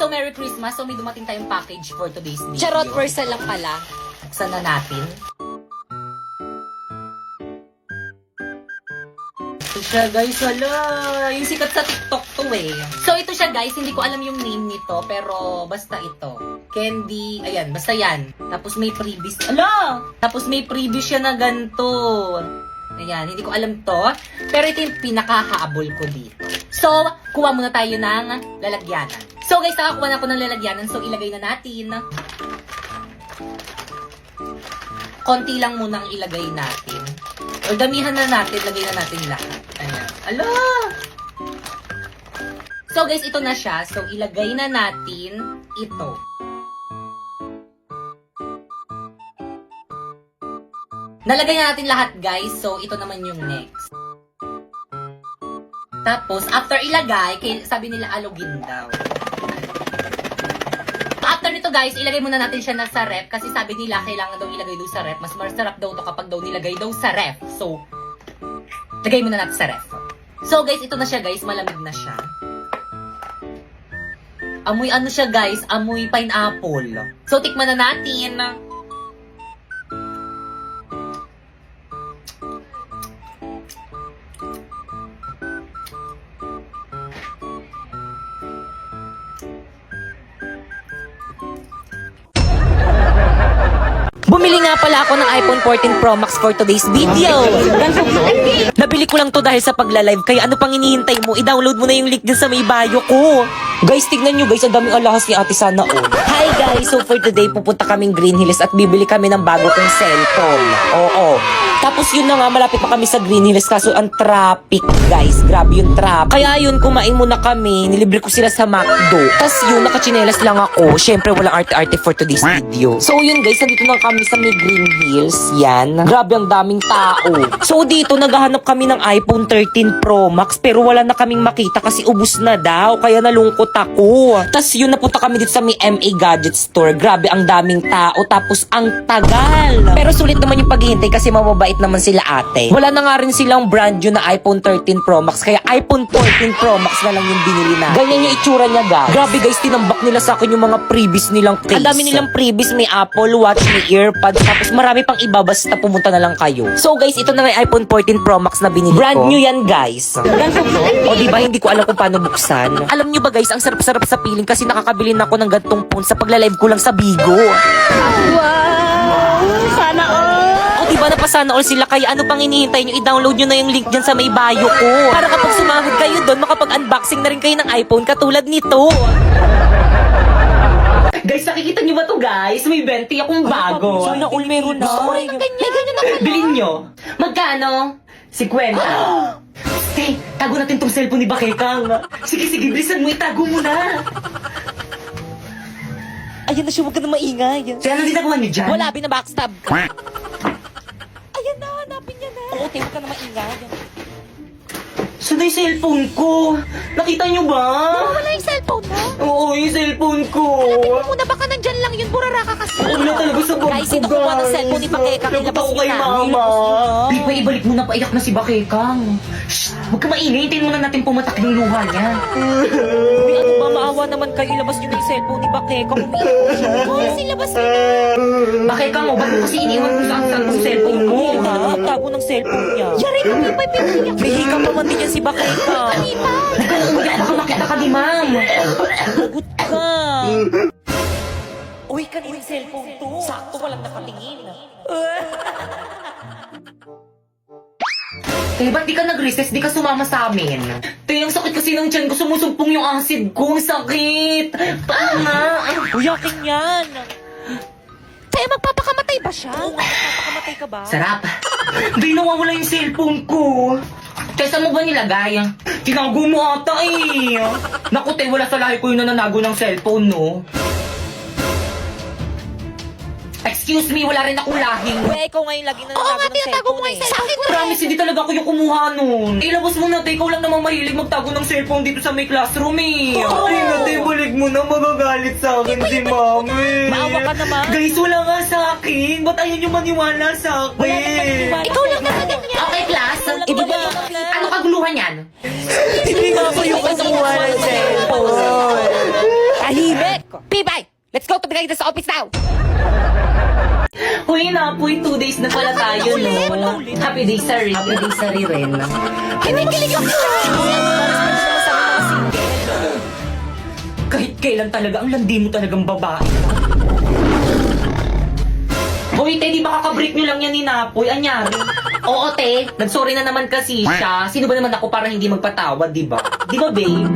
so Merry Christmas. So may dumating tayong package for today's video. Charot, parcel lang pala. Buksan na natin. Ito siya guys, wala. Yung sikat sa TikTok to eh. So ito siya guys, hindi ko alam yung name nito, pero basta ito. Candy, ayan, basta yan. Tapos may freebies. Ala! Tapos may freebies siya na ganito. Ayan, hindi ko alam to. Pero ito yung pinaka-haabol ko dito. So, kuha muna tayo ng lalagyanan. So guys, nakakuha na ako ng lalagyanan. So ilagay na natin. Konti lang muna ang ilagay natin. O damihan na natin, lagay na natin lahat. Ayan. Ala! So guys, ito na siya. So ilagay na natin ito. Nalagay na natin lahat guys. So ito naman yung next. Tapos, after ilagay, sabi nila alugin daw. After nito guys, ilagay muna natin siya na sa ref. Kasi sabi nila, kailangan daw ilagay daw sa ref. Mas masarap daw to kapag daw nilagay daw sa ref. So, lagay muna natin sa ref. So guys, ito na siya guys. Malamig na siya. Amoy ano siya guys? Amoy pineapple. So, tikman na natin. Bumili nga pala ako ng iPhone 14 Pro Max for today's video. Nabili ko lang to dahil sa pagla-live. Kaya ano pang hinihintay mo? I-download mo na yung link dyan sa may bio ko. Guys, tignan nyo guys, ang daming alahas ni Ate Sana all. Hi guys, so for today pupunta kaming Green Hills at bibili kami ng bago kong cellphone. Oo. Tapos yun na nga, malapit pa kami sa Green Hills kaso ang traffic guys. Grabe yung traffic. Kaya yun, kumain muna kami. Nilibre ko sila sa McDo. Tapos yun, nakachinelas lang ako. Syempre, walang arte-arte for today's video. So yun guys, nandito na kami sa may Green Hills. Yan. Grabe ang daming tao. So dito, naghahanap kami ng iPhone 13 Pro Max pero wala na kaming makita kasi ubus na daw. Kaya nalungkot ako. Tapos yun, napunta kami dito sa may MA Gadget Store. Grabe ang daming tao. Tapos ang tagal. Pero sulit naman yung paghihintay kasi mababait naman sila ate. Wala na nga rin silang brand new na iPhone 13 Pro Max. Kaya iPhone 14 Pro Max na lang yung binili na. Ganyan yung itsura niya guys. Grabe guys, tinambak nila sa akin yung mga previous nilang case. Ang dami nilang previous. May Apple Watch, may earpods. Tapos marami pang iba. Basta pumunta na lang kayo. So guys, ito na nga yung iPhone 14 Pro Max na binili ko. Brand new yan guys. O diba, hindi ko alam kung paano buksan. Alam nyo ba guys, ang sarap-sarap sa piling kasi nakakabili na ako ng gantong phone sa pagla-live ko lang sa Bigo. Wow! Sana all! O diba, napasana all sila kaya ano pang hinihintay nyo? I-download nyo na yung link dyan sa may bio ko. Para kapag sumahod kayo doon, makapag-unboxing na rin kayo ng iPhone katulad nito. Guys, nakikita nyo ba to guys? May 20 akong bago. Sana all meron na. Gusto ko rin ng ganyan. May ganyan na pala. Bilhin nyo. Magkano? 50. Hey, tago natin tong cellphone ni Bakekang. Sige, bilisan mo. Itago mo na. Ayan na siya, huwag ka na maingay. Kaya ano ginagawa niyo dyan? Wala, binabackstab ka. Ayan na, hanapin niya na. Oo, huwag ka na maingay. Saan na yung cellphone ko? Nakita nyo ba? Wala yung cellphone mo. Oo, yung cellphone ko. Tingnan mo na, baka nandyan lang yun. Burara ka kasi. Huwag na talaga sa bag ko, Guys, sino kuha ng cellphone ni Bakekang? Nabot Ilabas ako niyo kay na. mama. Di, ibalik mo na, paiyak na si Bakekang. Shh, huwag ka maingay. Hintayin muna natin pumatak yung luha niya. Uy, ano ba, maawa naman kayo. Ilabas niyo na yung cellphone ni Bakekang. Umiiyak ko siya. Guys, ilabas niyo na. Bakekang, ba't mo kasi iniwan kung saan yung cellphone mo? Oo nga, tago ng cellphone niya. Yari ka may pinaiyak. Nahiga pa man din yan si Bakekang. Kanina. Huwag ka nang umiyak. Baka makita ka di, ma'am. Lagot ka. Uy, kanina yung cellphone to. Sakto, walang nakatingin. Ba't di ka nag-recess? Di ka sumama sa amin? Ang sakit kasi ng tiyan ko. Sumusumpong yung acid ko. Ang sakit. Paanga. Uy, akin yan. Kaya magpapakamatay ba siya? Oo, magpapakamatay ka ba? Sarap. Di nawawala yung cellphone ko. Kaysa mo ba nilagay? Tinago mo ata eh. Naku, te, wala sa lahi ko yung nananago ng cellphone, no? Excuse me, wala rin akong lahing. Uy, ikaw ngayon lagi na nanago ng cellphone eh. Sakit, promise, hindi talaga ako yung kumuha nun. Ilabas mo na, te, ikaw lang naman mahilig magtago ng cellphone dito sa may classroom eh. Ay, na, te, balik mo na, magagalit sa akin si mami. Maawa ka naman. Guys, wala nga sa akin. Ba't ayaw nyo maniwala sa akin? Ikaw lang naman ganyan. Okay, class. Iba ba? Ano kaguluhan yan? Hindi nga ako yung kumuha ng cellphone. Tahimik Pibay! Let's go to the guidance office now! Uy, Napoy, 2 days na pala tayo, no? Happy days sa rin. Happy days sa rin. Kinikilig ako! Kahit kailan talaga, ang landi mo talagang babae. Hoy, te, di ba kakabreak nyo lang yan ni Napoy? Anyari? Oo, te. Nagsorry na naman kasi siya. Sino ba naman ako para hindi magpatawad, di ba? Di ba, babe?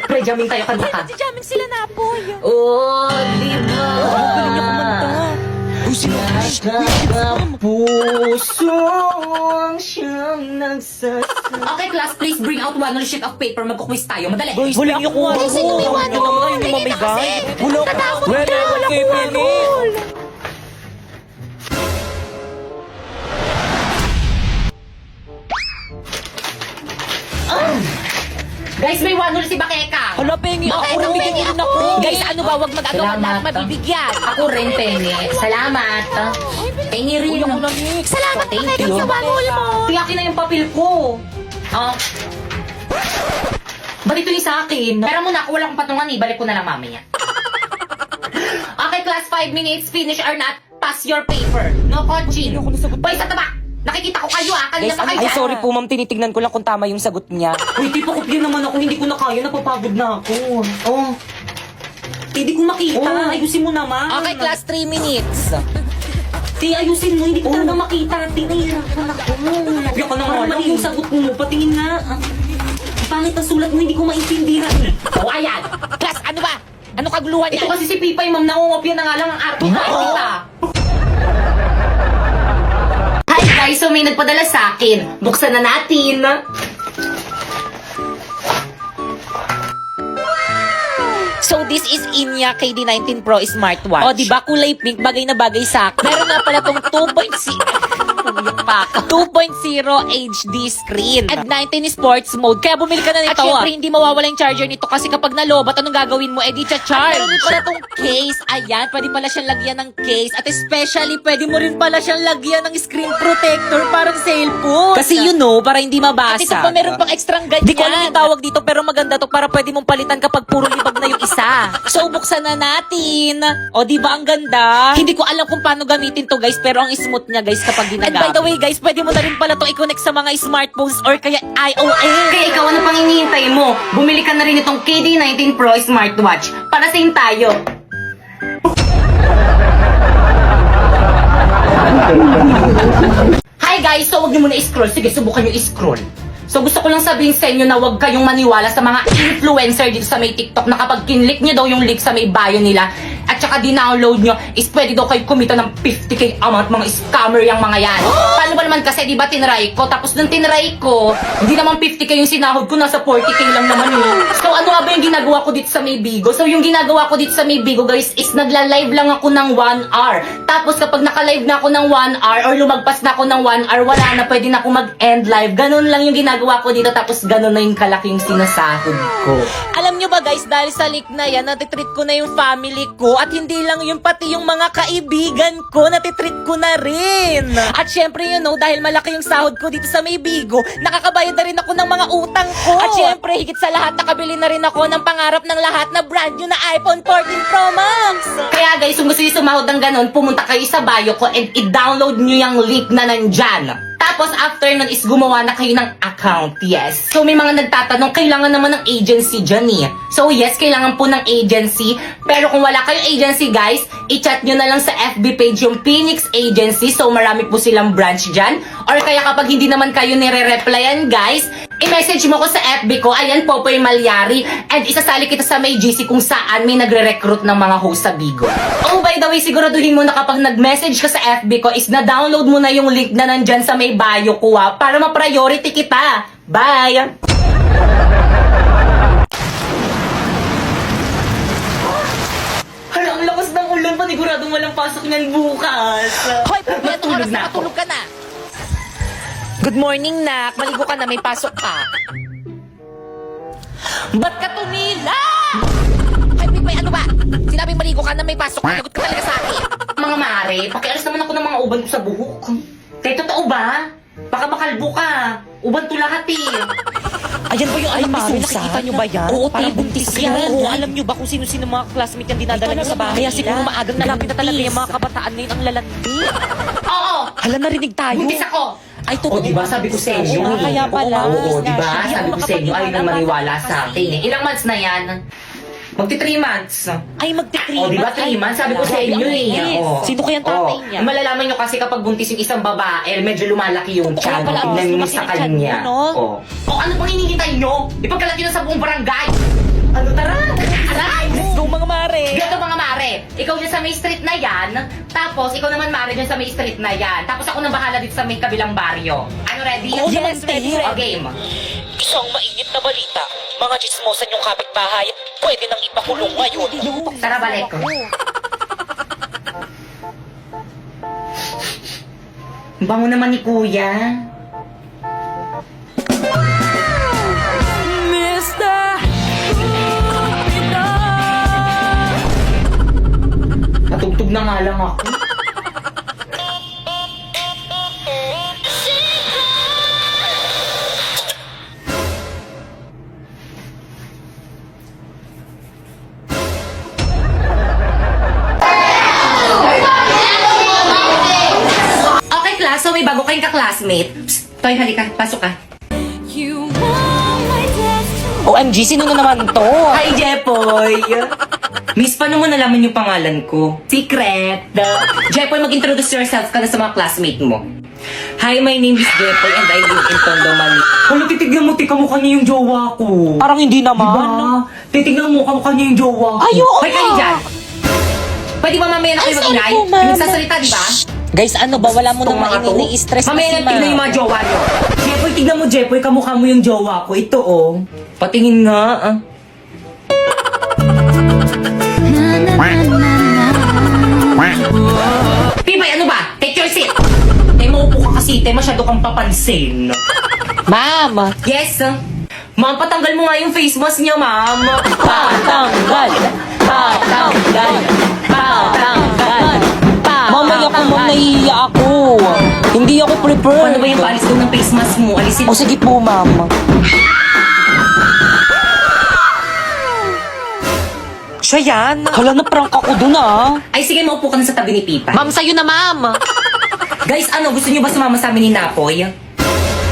Pre, jamming tayo, kanta ka. Jamming sila na po. Oh, di ba? Galing niya kumanta. Puso ang siyang nagsasabi. Okay, class, please bring out one sheet of paper. Magkukwis tayo. Madali. Guys, galing niyo kumanta. Sino may one? Yung mamigay. Wala ka. Wala kay Pili. Guys, may one si Bakeka. Hala, pengi ako. Bakit Nabigyan niyo rin ako. Guys, ano ba? Wag mag-ano. Salamat. Lahat mabibigyan. Ako rin, Pengi. Salamat. Pengi rin. Uy, ako na, Nick. Salamat, Bakeka, you. sa bangol mo. Tiyakin na yung papel ko. Ba't ito ni sa akin? Pero muna ako, wala akong patungan eh. Balik ko na lang mamaya. Okay, class, 5 minutes. Finish or not, pass your paper. No coaching. Boy, sa taba! Nakikita ko kayo ah. Kanina Guys, pa kayo. ay, sorry po, ma'am. Tinitignan ko lang kung tama yung sagot niya. Uy, di pa kopya naman ako. Hindi ko na kaya. Napapagod na ako. Oh. Hindi ko makita. Oh. Ayusin mo naman. Okay, class, 3 minutes. Ti, ayusin mo. Hindi ko talaga makita. Ti, nahihirapan ako. Kopya ka na nga lang. Yung sagot mo. Patingin nga. Pangit ang sulat mo. Hindi ko maintindihan. Oh, ayan. Class, ano ba? Ano kaguluhan Ito yan? kasi si Pipay, ma'am. Nangungopya na nga lang ang arte. Hi guys, so may nagpadala sa akin. Buksan na natin. So this is Inya KD19 Pro Smartwatch. O, di ba kulay pink, bagay na bagay sa akin. Meron nga pala tong 2.0 HD screen at 19 sports mode. Kaya bumili ka na nito. At syempre, hindi mawawala yung charger nito kasi kapag nalobat, anong gagawin mo? Di cha-charge. Meron din pala tong case. Ayan, pwede pala siyang lagyan ng case. At especially, pwede mo rin pala siyang lagyan ng screen protector parang cellphone. Kasi you know, para hindi mabasa. At ito pa, meron pang extrang ganyan. Di ko alam yung tawag dito, pero maganda to para pwede mong palitan kapag puro libag na yung isa. So, buksan na natin. O, di ba ang ganda? Hindi ko alam kung paano gamitin to, guys, pero ang smooth niya, guys, kapag ginagamit. And by the way, guys, pwede mo na rin pala to i-connect sa mga smartphones or kaya iOS. Kaya ikaw, ano pang hinihintay mo? Bumili ka na rin itong KD19 Pro Smartwatch. Para same tayo. Hi guys! So, huwag niyo muna i-scroll. Sige, subukan niyo i-scroll. So, gusto ko lang sabihin sa inyo na huwag kayong maniwala sa mga influencer dito sa may TikTok na kapag kinlik niyo daw yung link sa may bio nila at saka di-download nyo, is pwede daw kayo kumita ng 50k amount. Mga scammer yung mga yan. Paano ba naman kasi, di ba, tinry ko? Tapos nung tinry ko, hindi naman 50k yung sinahod ko, nasa 40k lang naman eh. So, ano nga ba yung ginagawa ko dito sa may Bigo? So, yung ginagawa ko dito sa may Bigo, guys, is nagla-live lang ako ng 1 hour. Tapos, kapag naka-live na ako ng 1 hour or lumagpas na ako ng 1 hour, wala na, pwede na ako mag-end live. Ganun lang yung ginagawa ko dito, tapos ganun na yung kalaking sinasahod ko. Alam nyo ba, guys, dahil sa link na yan, natitreat ko na yung family ko at hindi lang yung pati yung mga kaibigan ko, natitreat ko na rin. At syempre, you know, dahil malaki yung sahod ko dito sa may Bigo, nakakabayad na rin ako ng mga utang ko. At syempre, higit sa lahat, nakabili na rin ako ng pangarap ng lahat na brand new na iPhone 14 Pro Max. Kaya guys, kung gusto nyo sumahod ng ganun, pumunta kayo sa bio ko and i-download nyo yung link na nandyan. Tapos after nun is gumawa na kayo ng account, yes. So may mga nagtatanong, kailangan naman ng agency dyan eh. So yes, kailangan po ng agency. Pero kung wala kayong agency guys, i-chat nyo na lang sa FB page yung Phoenix Agency. So marami po silang branch dyan. Or kaya kapag hindi naman kayo nire-replyan guys, i-message mo ko sa FB ko, ayan Popoy Malyari. And isasali kita sa may GC kung saan may nagre-recruit ng mga host sa Bigo. Oh, by the way, siguraduhin mo na kapag nag-message ka sa FB ko is na-download mo na yung link na nandyan sa may bio ko para ma-priority kita. Bye! Hala, ang lakas ng ulan. Paniguradong walang pasok niyan bukas. Hoy, pagpatong oras na ako. matulog ka na. Good morning, Nak. Maligo ka na, may pasok ka. Ba't ka tumila? Ay, Pipay, ano ba? Sinabing maligo ka na, may pasok ka. Nagot ka talaga sa akin. Mga mare, pakialis naman ako ng mga uban ko sa buhok. Kaya totoo ba? Baka makalbo ka. Uban to lahat eh. Ayan ba yung Ay, alam Mare, ni nakikita nyo ba yan? Oo, Parang te, buntis buntis yan. yan. Oo, alam nyo ba kung sino-sino mga classmate yan dinadala nyo sa bahay? Kaya siguro maagang nalapit na talaga yung mga kabataan ngayon ang lalandi. Oo! Hala, narinig tayo. Buntis ako! Ay, totoo. O, diba sabi ko sa inyo Oo, eh. kaya pala. Oo, diba? Hindi Sabi ako ko sa inyo, ayaw nang maniwala sa kasi. akin eh. Ilang months na yan? Magti 3 months. Ay, magti-3 O, diba 3 months? Sabi ko sa inyo eh. O. Sino kayang tatay niya? Malalaman nyo kasi kapag buntis yung isang babae, medyo lumalaki yung Kaya tiyan. pala, Tignan nyo lumaki sa yung tiyan kanya. mo, no? O, ano pang hinihintay nyo? Ipagkalat nyo na sa buong barangay. Ano, tara! Aray! Let's go, mga mare. Gato mga mare, ikaw dyan sa may street na yan, tapos ikaw naman mare dyan sa may street na yan, tapos ako nang bahala dito sa may kabilang baryo. Ano, ready? Oo, yes, ready, O, ready. game. Isang mainit na balita. Mga chismosan yung kapitbahay, pwede nang ipakulong ngayon. Tara, balik. Bango naman ni kuya. Patugtog na nga lang ako. Okay, class. So, may bago kayong ka-classmate. Psst, Toy, halika. Pasok ka. OMG, sino na naman to? Hi, Jepoy! Miss, paano mo nalaman yung pangalan ko? Secret! Jepoy, mag-introduce yourself ka na sa mga classmate mo. Hi, my name is Jepoy and I live in Tondo, Manila. Kung titignan mo, kamukha niya yung jowa ko. Parang hindi naman. Diba? Titignan mo, kamukha niya yung jowa ko. Ay, oo Hoy, kayo nga. dyan! Pwede ba mamaya na kayo mag-ingay? Nagsasalita, di ba? Guys, ano ba? Wala mo nang Itong mga to. mainini-stress Mamaya kasi, na tignan yung mga jowa niyo. Jepoy, tignan mo, Jepoy, kamukha mo yung jowa ko. Ito, oh. Patingin nga, ah. Pibay, ano ba? Take your seat. Maupo ka kasi, masyado kang papansin. Ma'am! Yes, ma'am, patanggal mo nga yung face mask niya, ma'am. Patanggal! Patanggal! Patanggal! Mamaya ko, ma'am, nahihiya ako. Hindi ako prepared. Ano ba yung palis doon ng face mask mo? Alisin O sige po, ma'am. Siya yan. Hala, na-prank ako dun, ah. Ay, sige, maupo ka na sa tabi ni Pipa. Ma'am, sa'yo na, ma'am. Guys, ano, gusto niyo ba sumama sa amin ni Napoy?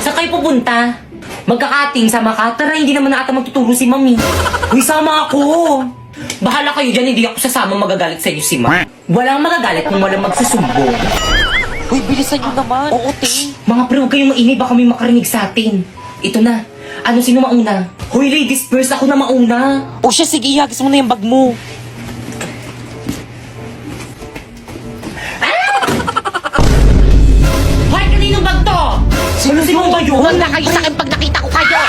Saan kayo pupunta? Magkakating, sama ka? Tara, hindi naman na ata magtuturo si Mami. Uy, sama ako! Bahala kayo dyan, hindi ako sasama, magagalit sa inyo si Ma. Walang magagalit kung walang magsusumbong. Uy, bilisan nyo naman. Oo, te. Mga pre, huwag kayong maingay, baka may makarinig sa atin. Ito na. Ano, sino mauna? Hoy, ladies first, ako na mauna. O siya, sige, ihagis mo na yung bag mo. Hoy, kaninong bag to? Sino ba yun? Huwag na kayo sa akin pag nakita ko kayo.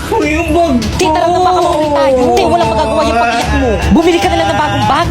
Hoy, yung bag Te, tara na, baka maulit tayo. Te, walang magagawa yung pag-iyak mo. Bumili ka na lang ng bagong bag.